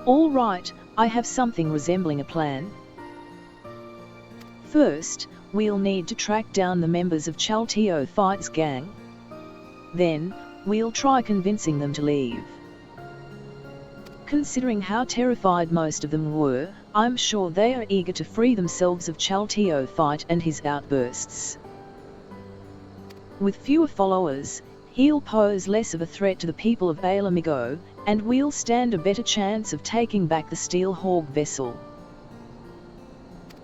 All right, I have something resembling a plan. First, we'll need to track down the members of Chalteophyte's gang. Then, we'll try convincing them to leave. Considering how terrified most of them were, I'm sure they are eager to free themselves of Chalteophyte and his outbursts. With fewer followers, he'll pose less of a threat to the people of Alamigo, and we'll stand a better chance of taking back the Steel Hawk vessel.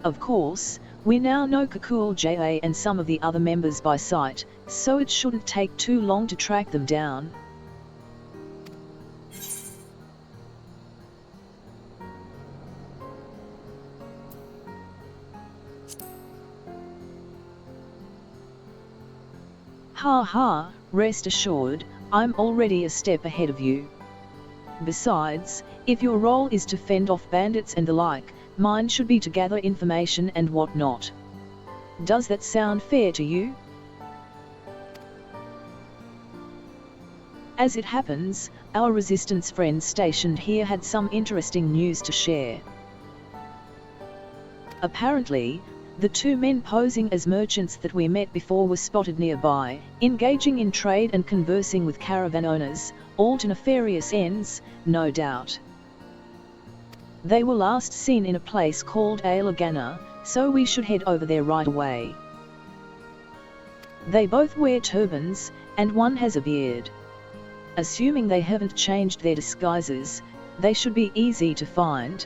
Of course, we now know Kakul J.A. and some of the other members by sight, so it shouldn't take too long to track them down. Ha ha, rest assured, I'm already a step ahead of you. Besides, if your role is to fend off bandits and the like, mine should be to gather information and whatnot. Does that sound fair to you? As it happens, our resistance friends stationed here had some interesting news to share. Apparently, the two men posing as merchants that we met before were spotted nearby, engaging in trade and conversing with caravan owners, all to nefarious ends, no doubt. They were last seen in a place called Alagana, so we should head over there right away. They both wear turbans, and one has a beard. Assuming they haven't changed their disguises, they should be easy to find.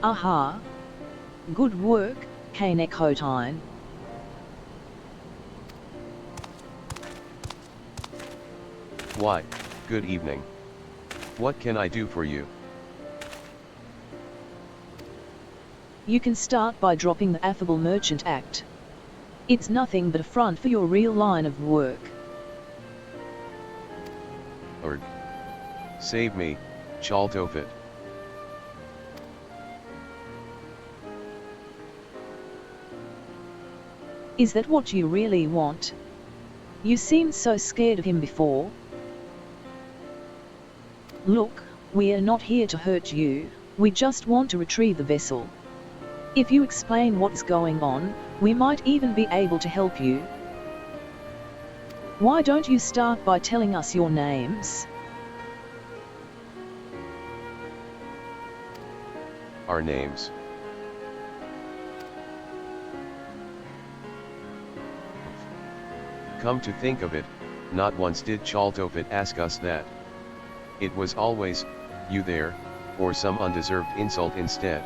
Aha! Good work, Miqo'te. Why, good evening. What can I do for you? You can start by dropping the affable merchant act. It's nothing but a front for your real line of work. Or save me, Chalteophyte. Is that what you really want? You seemed so scared of him before. Look, we are not here to hurt you, we just want to retrieve the vessel. If you explain what's going on, we might even be able to help you. Why don't you start by telling us your names? Our names. Come to think of it, not once did Chalteophyte ask us that. It was always, you there, or some undeserved insult instead.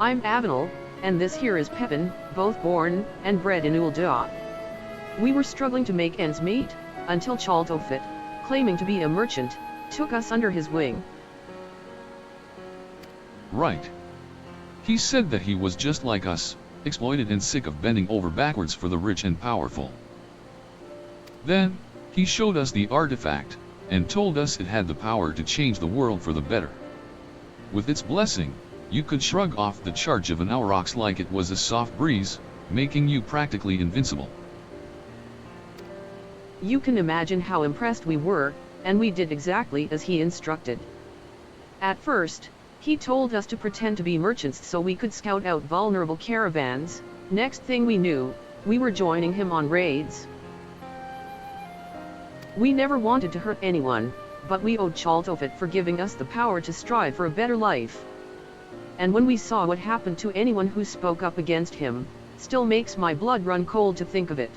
I'm Avenel, and this here is Pepin, both born and bred in Ul'dah. We were struggling to make ends meet, until Chalteophyte, claiming to be a merchant, took us under his wing. Right. He said that he was just like us, exploited and sick of bending over backwards for the rich and powerful. Then, he showed us the artifact, and told us it had the power to change the world for the better. With its blessing, you could shrug off the charge of an Aurochs like it was a soft breeze, making you practically invincible. You can imagine how impressed we were, and we did exactly as he instructed. At first, he told us to pretend to be merchants so we could scout out vulnerable caravans. Next thing we knew, we were joining him on raids. We never wanted to hurt anyone, but we owed Chaltofit for giving us the power to strive for a better life. And when we saw what happened to anyone who spoke up against him, still makes my blood run cold to think of it.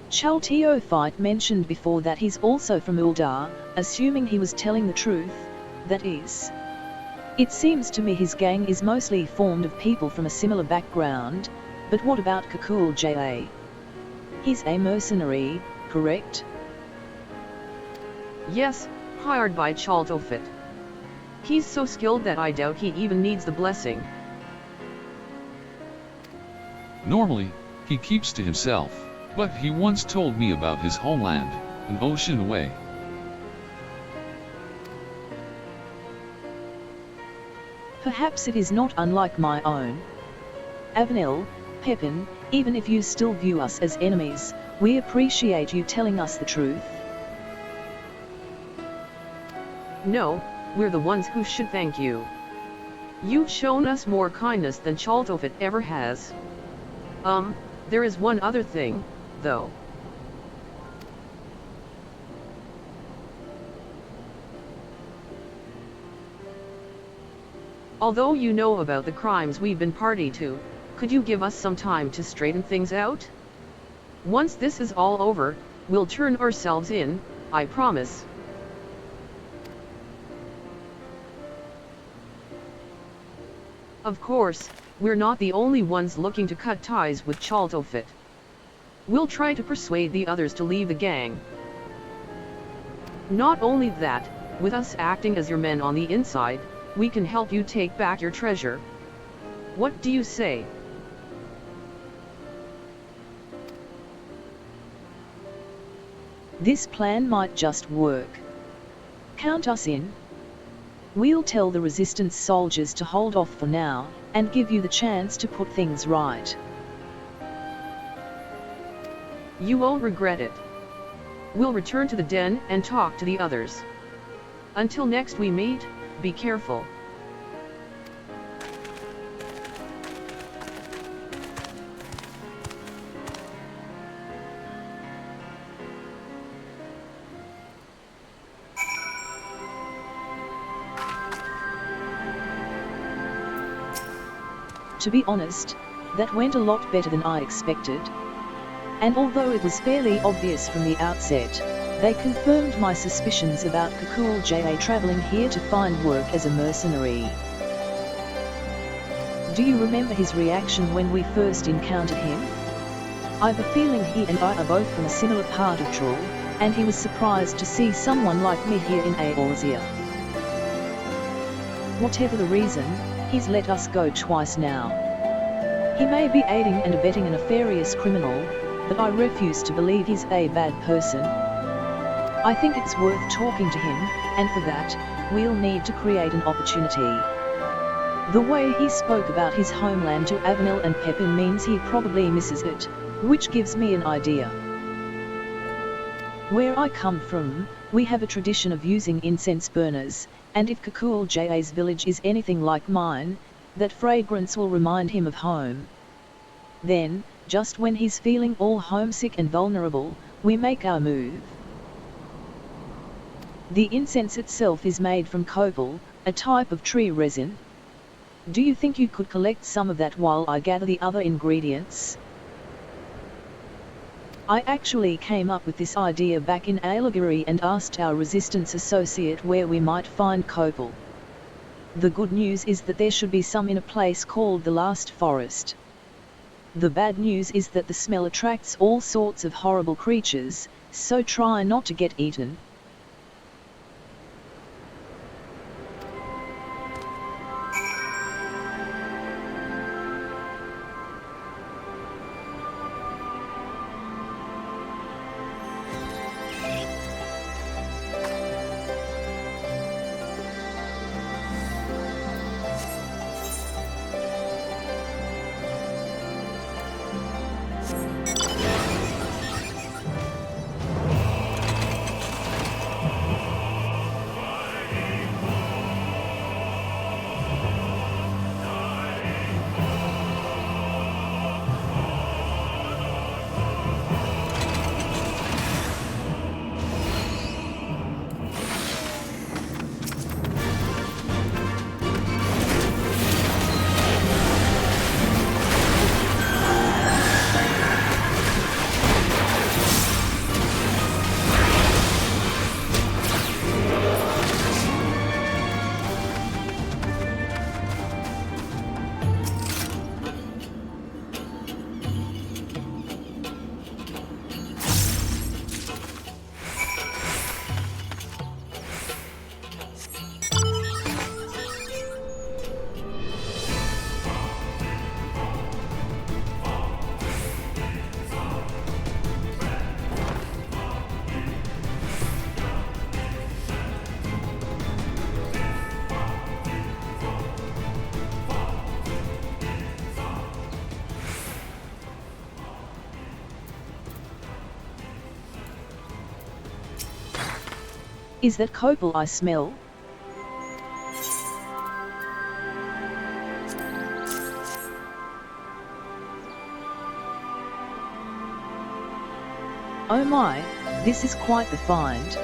Chaltofit mentioned before that he's also from Uldar, assuming he was telling the truth, that is. It seems to me his gang is mostly formed of people from a similar background, but what about Miqo'te? He's a mercenary, correct? Yes, hired by Chaltofit. He's so skilled that I doubt he even needs the blessing. Normally, he keeps to himself, but he once told me about his homeland, an ocean away. Perhaps it is not unlike my own. Avenel, Pepin, even if you still view us as enemies, we appreciate you telling us the truth. No, we're the ones who should thank you. You've shown us more kindness than Chaltofit ever has. There is one other thing, though. Although you know about the crimes we've been party to, could you give us some time to straighten things out? Once this is all over, we'll turn ourselves in, I promise. Of course, we're not the only ones looking to cut ties with Chaltofit. We'll try to persuade the others to leave the gang. Not only that, with us acting as your men on the inside, we can help you take back your treasure. What do you say? This plan might just work. Count us in. We'll tell the resistance soldiers to hold off for now, and give you the chance to put things right. You won't regret it. We'll return to the den and talk to the others. Until next we meet, be careful. To be honest, that went a lot better than I expected. And although it was fairly obvious from the outset, they confirmed my suspicions about Miqo'te traveling here to find work as a mercenary. Do you remember his reaction when we first encountered him? I've a feeling he and I are both from a similar part of Troll, and he was surprised to see someone like me here in Eorzea. Whatever the reason, he's let us go twice now. He may be aiding and abetting a nefarious criminal, but I refuse to believe he's a bad person. I think it's worth talking to him, and for that, we'll need to create an opportunity. The way he spoke about his homeland to Avenel and Pepin means he probably misses it, which gives me an idea. Where I come from, we have a tradition of using incense burners, and if Miqo'te's village is anything like mine, that fragrance will remind him of home. Then, just when he's feeling all homesick and vulnerable, we make our move. The incense itself is made from copal, a type of tree resin. Do you think you could collect some of that while I gather the other ingredients? I actually came up with this idea back in Ailagiri and asked our resistance associate where we might find copal. The good news is that there should be some in a place called the Last Forest. The bad news is that the smell attracts all sorts of horrible creatures, so try not to get eaten. Is that copal I smell? Oh my, this is quite the find.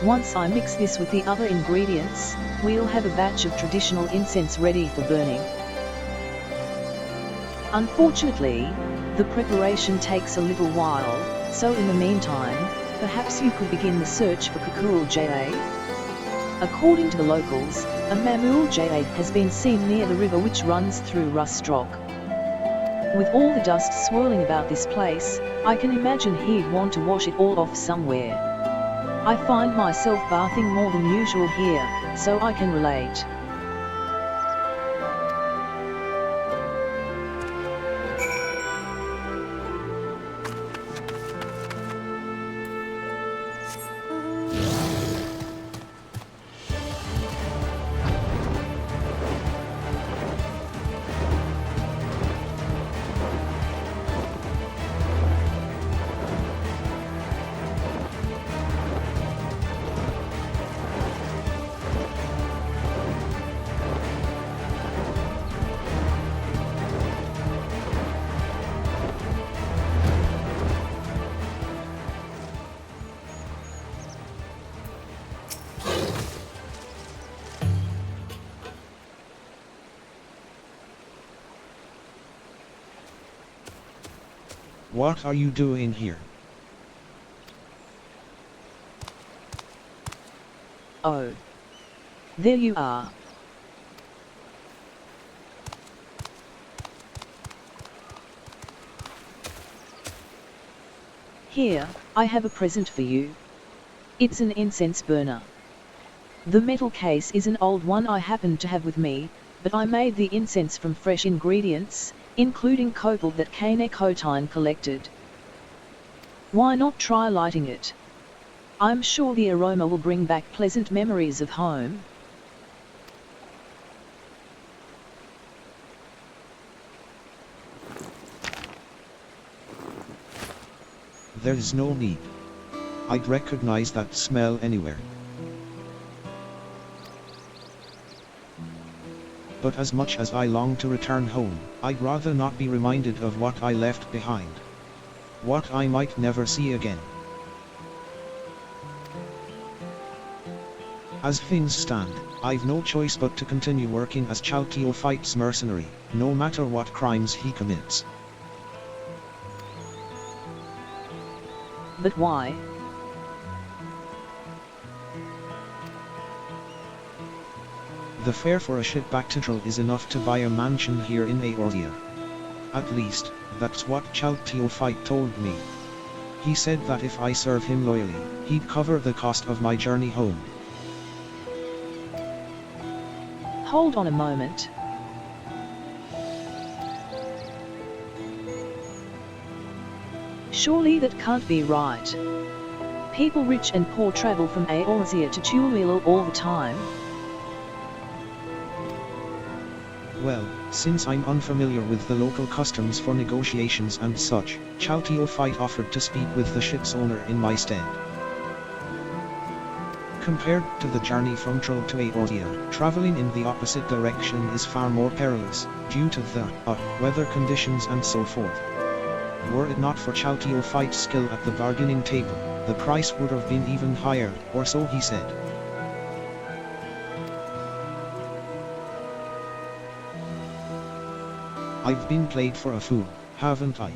Once I mix this with the other ingredients, we'll have a batch of traditional incense ready for burning. Unfortunately, the preparation takes a little while, so in the meantime, perhaps you could begin the search for Kakul JA. According to the locals, a Mamool JA has been seen near the river which runs through Rustrock. With all the dust swirling about this place, I can imagine he'd want to wash it all off somewhere. I find myself bathing more than usual here, so I can relate. What are you doing here? Oh. There you are. Here, I have a present for you. It's an incense burner. The metal case is an old one I happened to have with me, but I made the incense from fresh ingredients, including copal that Miqo'te collected. Why not try lighting it? I'm sure the aroma will bring back pleasant memories of home. There's no need. I'd recognize that smell anywhere. But as much as I long to return home, I'd rather not be reminded of what I left behind. What I might never see again. As things stand, I've no choice but to continue working as Miqo'te's mercenary, no matter what crimes he commits. But why? The fare for a ship back to Dawntrail is enough to buy a mansion here in Eorzea. At least, that's what Miqo'te told me. He said that if I serve him loyally, he'd cover the cost of my journey home. Hold on a moment. Surely that can't be right. People rich and poor travel from Eorzea to Tulwil all the time. Well, since I'm unfamiliar with the local customs for negotiations and such, Miqo'te offered to speak with the ship's owner in my stead. Compared to the journey from Dawntrail to Eorzea, traveling in the opposite direction is far more perilous, due to the weather conditions and so forth. Were it not for Miqo'te's skill at the bargaining table, the price would have been even higher, or so he said. I've been played for a fool, haven't I?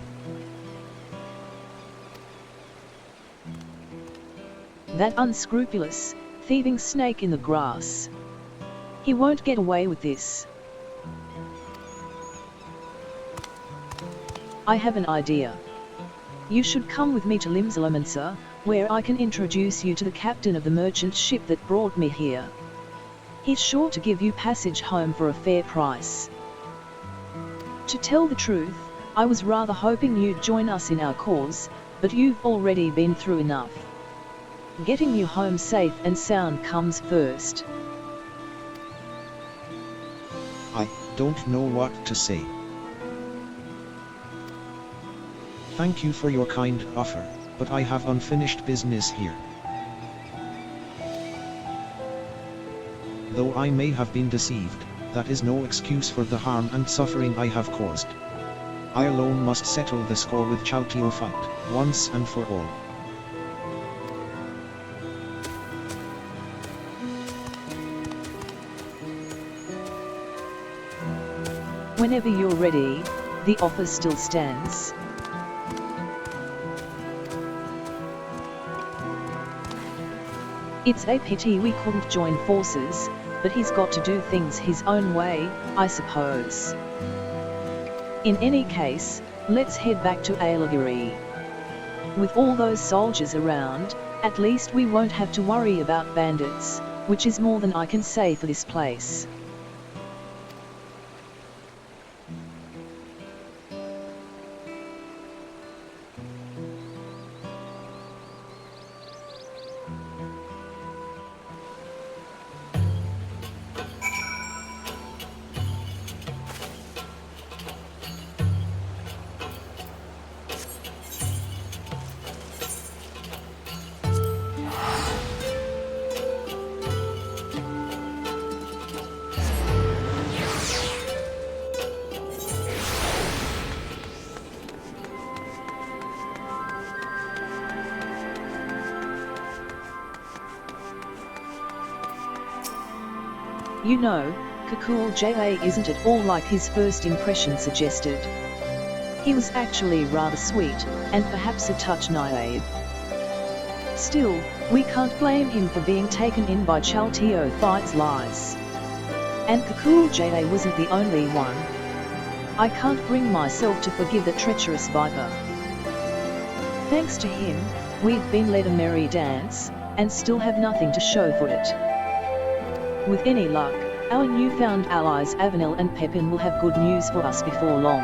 That unscrupulous, thieving snake in the grass. He won't get away with this. I have an idea. You should come with me to Limsalamansa, where I can introduce you to the captain of the merchant ship that brought me here. He's sure to give you passage home for a fair price. To tell the truth, I was rather hoping you'd join us in our cause, but you've already been through enough. Getting you home safe and sound comes first. I don't know what to say. Thank you for your kind offer, but I have unfinished business here. Though I may have been deceived, that is no excuse for the harm and suffering I have caused. I alone must settle the score with Miqo'te, once and for all. Whenever you're ready, the offer still stands. It's a pity we couldn't join forces, but he's got to do things his own way, I suppose. In any case, let's head back to Ailagiri. With all those soldiers around, at least we won't have to worry about bandits, which is more than I can say for this place. You know, Miqo'te isn't at all like his first impression suggested. He was actually rather sweet, and perhaps a touch naive. Still, we can't blame him for being taken in by Miqo'te's lies. And Miqo'te wasn't the only one. I can't bring myself to forgive the treacherous viper. Thanks to him, we've been led a merry dance, and still have nothing to show for it. With any luck, our newfound allies Avenel and Pepin will have good news for us before long.